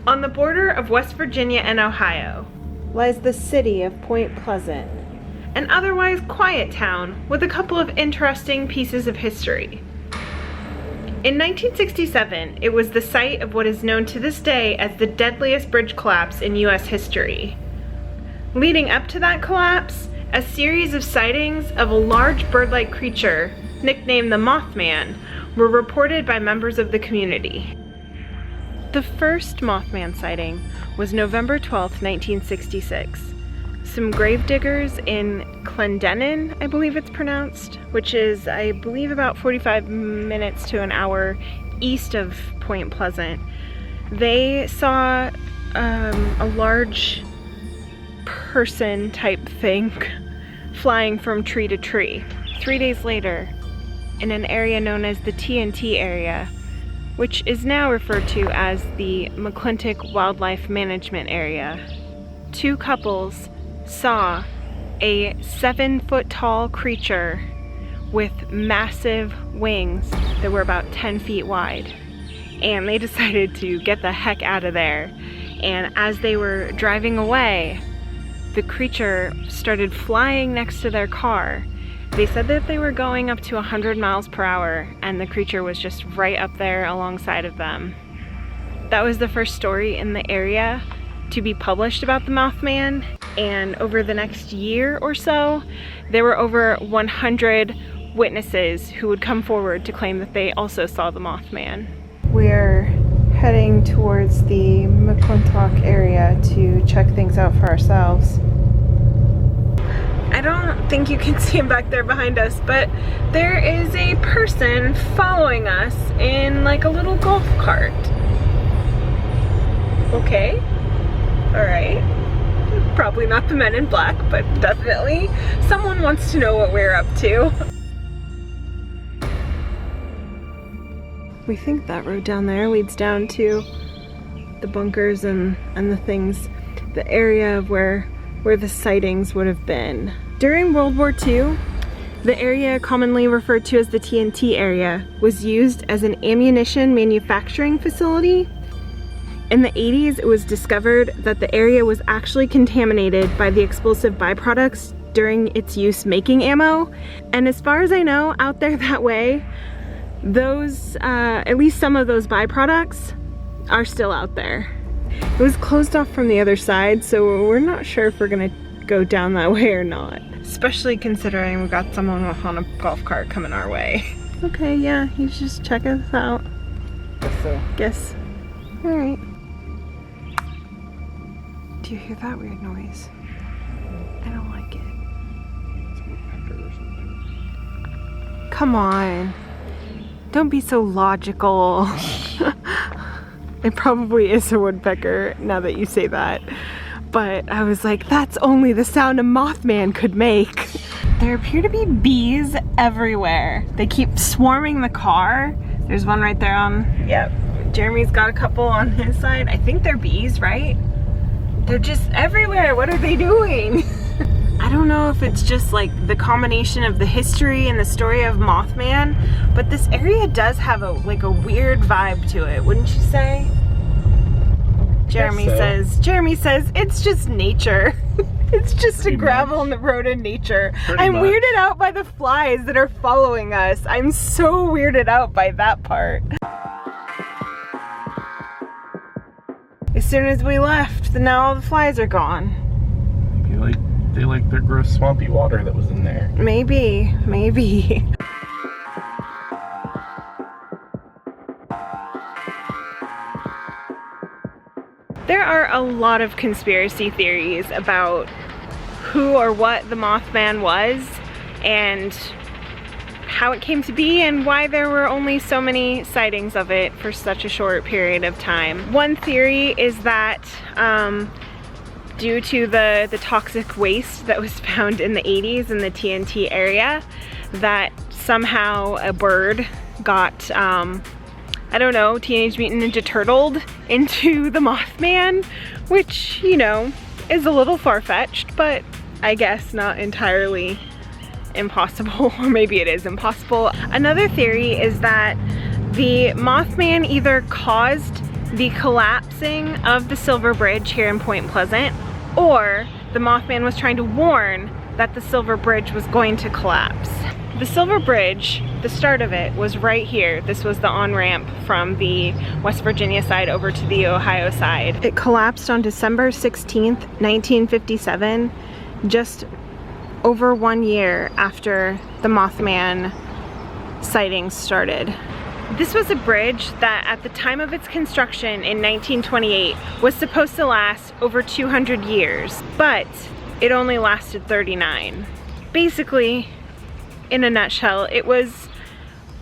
On the border of West Virginia and Ohio lies the city of Point Pleasant, an otherwise quiet town with a couple of interesting pieces of history. In 1967, it was the site of what is known to this day as the deadliest bridge collapse in US history. Leading up to that collapse, a series of sightings of a large bird-like creature, nicknamed the Mothman, were reported by members of the community. The first Mothman sighting was November 12, 1966. Some gravediggers in Clendenin, I believe it's pronounced, which is, I believe, about 45 minutes to an hour east of Point Pleasant. They saw a large person type thing flying from tree to tree. 3 days later, in an area known as the TNT Area, which is now referred to as the McClintic Wildlife Area, two couples saw a 7-foot tall creature with massive wings that were about 10 feet wide. And they decided to get the heck out of there. And as they were driving away, the creature started flying next to their car. They said that they were going up to 100 miles per hour and the creature was just right up there alongside of them. That was the first story in the area to be published about the Mothman, and over the next year or so, there were over 100 witnesses who would come forward to claim that they also saw the Mothman. We're heading towards the McClintic area to check things out for ourselves. I don't think you can see him back there behind us, but there is a person following us in like a little golf cart. Okay, all right. Probably not the men in black, but definitely someone wants to know what we're up to. We think that road down there leads down to the bunkers and the things, the area of where the sightings would have been. During World War II, the area commonly referred to as the TNT Area was used as an ammunition manufacturing facility. In the 80s, it was discovered that the area was actually contaminated by the explosive byproducts during its use making ammo. And as far as I know, out there that way, those, at least some of those byproducts are still out there. It was closed off from the other side, so we're not sure if we're gonna go down that way or not. Especially considering we got someone on a golf cart coming our way. Okay, yeah, he's just checking us out. Guess so. Guess. Alright. Do you hear that weird noise? I don't like it. It's a woodpecker or something. Come on. Don't be so logical. It probably is a woodpecker, now that you say that. But I was like, that's only the sound a Mothman could make. There appear to be bees everywhere. They keep swarming the car. There's one right there on, yep. Jeremy's got a couple on his side. I think they're bees, right? They're just everywhere. What are they doing? I don't know if it's just like the combination of the history and the story of Mothman, but this area does have a weird vibe to it, wouldn't you say? Jeremy says it's just nature. It's just a gravel in the road in nature. I'm weirded out by the flies that are following us. I'm so weirded out by that part. As soon as we left, now all the flies are gone. They like their gross swampy water that was in there. Maybe. There are a lot of conspiracy theories about who or what the Mothman was and how it came to be and why there were only so many sightings of it for such a short period of time. One theory is that due to the toxic waste that was found in the 80s in the TNT area, that somehow a bird got, I don't know, Teenage Mutant Ninja Turtled into the Mothman, which, you know, is a little far-fetched, but I guess not entirely impossible, or maybe it is impossible. Another theory is that the Mothman either caused the collapsing of the Silver Bridge here in Point Pleasant, or the Mothman was trying to warn that the Silver Bridge was going to collapse. The Silver Bridge, the start of it, was right here. This was the on-ramp from the West Virginia side over to the Ohio side. It collapsed on December 16th, 1957, just over 1 year after the Mothman sightings started. This was a bridge that at the time of its construction in 1928 was supposed to last over 200 years, but it only lasted 39. Basically, in a nutshell, it was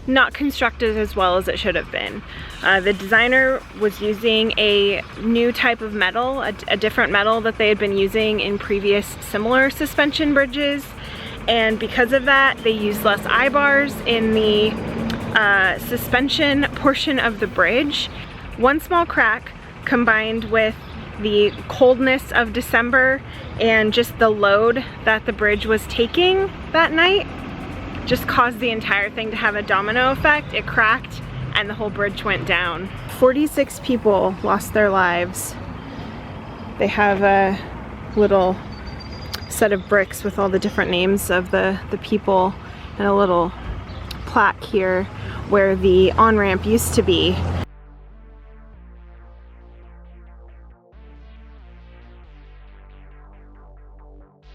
not constructed as well as it should have been. The designer was using a new type of metal, a different metal that they had been using in previous similar suspension bridges, and because of that, they used less eye-bars in the suspension portion of the bridge. One small crack combined with the coldness of December and just the load that the bridge was taking that night just caused the entire thing to have a domino effect. It cracked and the whole bridge went down. 46 people lost their lives. They have a little set of bricks with all the different names of the people and a little plaque here where the on-ramp used to be.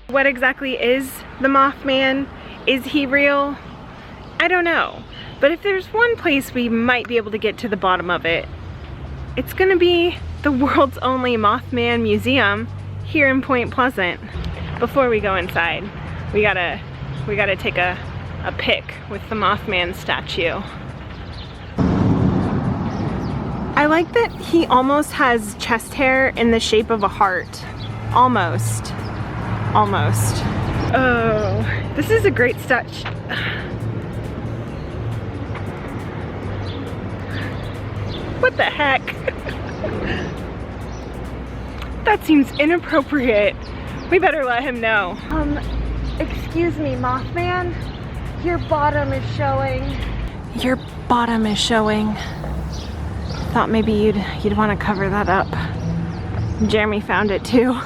What exactly is the Mothman? Is he real? I don't know. But if there's one place we might be able to get to the bottom of it, it's gonna be the world's only Mothman Museum here in Point Pleasant. Before we go inside, we gotta take a pic with the Mothman statue. I like that he almost has chest hair in the shape of a heart. Almost. Almost. Oh, this is a great statue. What the heck? That seems inappropriate. We better let him know. Excuse me, Mothman? Your bottom is showing. Your bottom is showing. Thought maybe you'd want to cover that up. Jeremy found it too.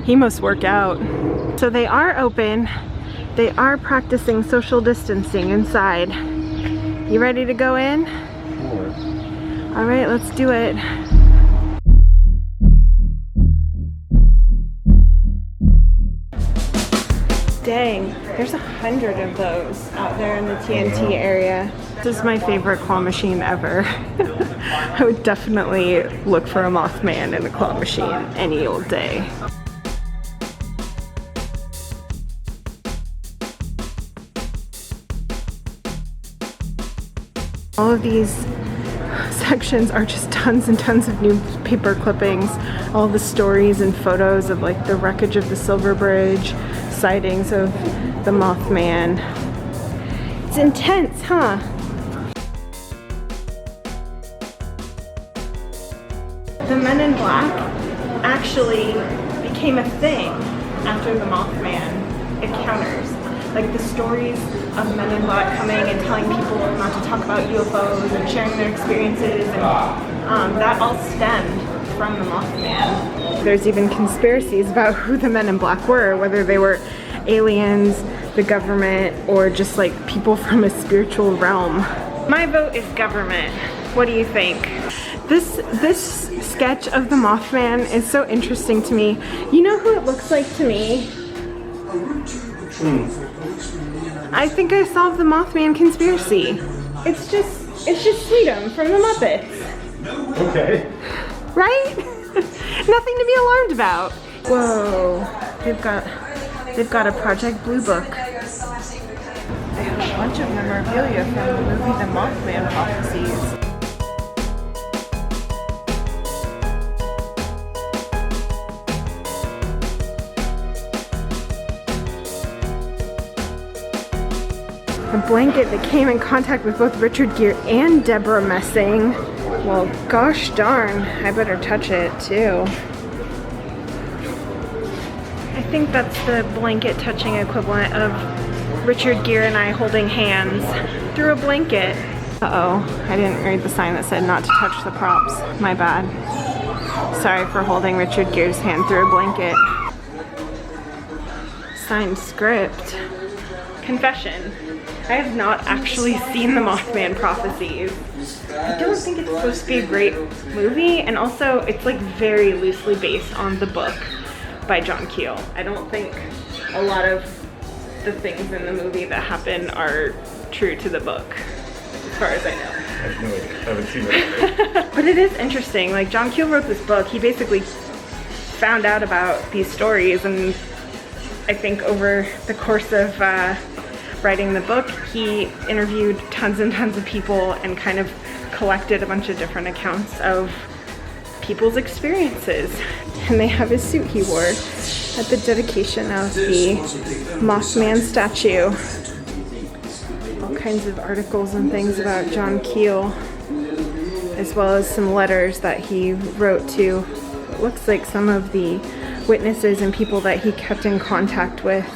He must work out. So they are open. They are practicing social distancing inside. You ready to go in? Sure. All right, let's do it. Dang, there's 100 of those out there in the TNT area. This is my favorite claw machine ever. I would definitely look for a Mothman in a claw machine any old day. All of these sections are just tons and tons of newspaper clippings, all the stories and photos of like the wreckage of the Silver Bridge, sightings of the Mothman. It's intense, huh? The Men in Black actually became a thing after the Mothman encounters. Like the stories of Men in Black coming and telling people not to talk about UFOs and sharing their experiences, and that all stemmed from the Mothman. There's even conspiracies about who the Men in Black were, whether they were aliens, the government, or just like people from a spiritual realm. My vote is government. What do you think? This sketch of the Mothman is so interesting to me. You know who it looks like to me? I think I solved the Mothman conspiracy. It's just Sweetum from the Muppets. Okay. Right? Nothing to be alarmed about. Whoa, they've got a Project Blue Book. They have a bunch of memorabilia from the movie The Mothman Prophecy. A blanket that came in contact with both Richard Gere and Deborah Messing. Well, gosh darn, I better touch it too. I think that's the blanket touching equivalent of Richard Gere and I holding hands through a blanket. Uh-oh, I didn't read the sign that said not to touch the props. My bad. Sorry for holding Richard Gere's hand through a blanket. Signed script. Confession. I have not actually seen the Mothman Prophecy. I don't think it's supposed to be a great movie, and also it's like very loosely based on the book by John Keel. I don't think a lot of the things in the movie that happen are true to the book, as far as I know. I have no idea. I haven't seen it. But it is interesting. Like, John Keel wrote this book. He basically found out about these stories, and I think over the course of writing the book, he interviewed tons and tons of people and kind of collected a bunch of different accounts of people's experiences. And they have his suit he wore at the dedication of the Mothman Statue. All kinds of articles and things about John Keel, as well as some letters that he wrote to, it looks like, some of the witnesses and people that he kept in contact with.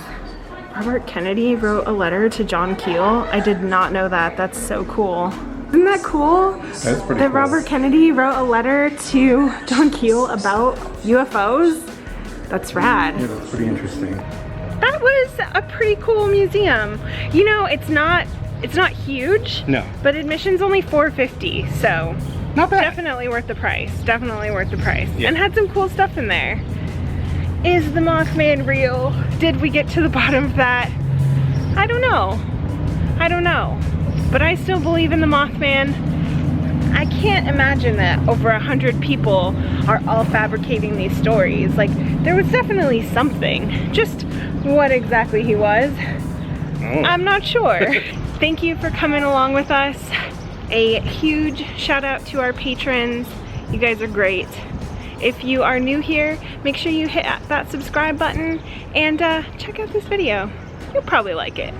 Robert Kennedy wrote a letter to John Keel. I did not know that. That's so cool. Isn't that cool? That's pretty that cool. Robert Kennedy wrote a letter to John Keel about UFOs? That's rad. Yeah, that's pretty interesting. That was a pretty cool museum. You know, it's not huge. No. But admission's only $4.50, so Not bad. definitely worth the price. Definitely worth the price. Yeah. And had some cool stuff in there. Is the Mothman real? Did we get to the bottom of that? I don't know. I don't know. But I still believe in the Mothman. I can't imagine that over 100 people are all fabricating these stories. Like, there was definitely something. Just what exactly he was, I'm not sure. Thank you for coming along with us. A huge shout out to our patrons. You guys are great. If you are new here, make sure you hit that subscribe button and check out this video. You'll probably like it.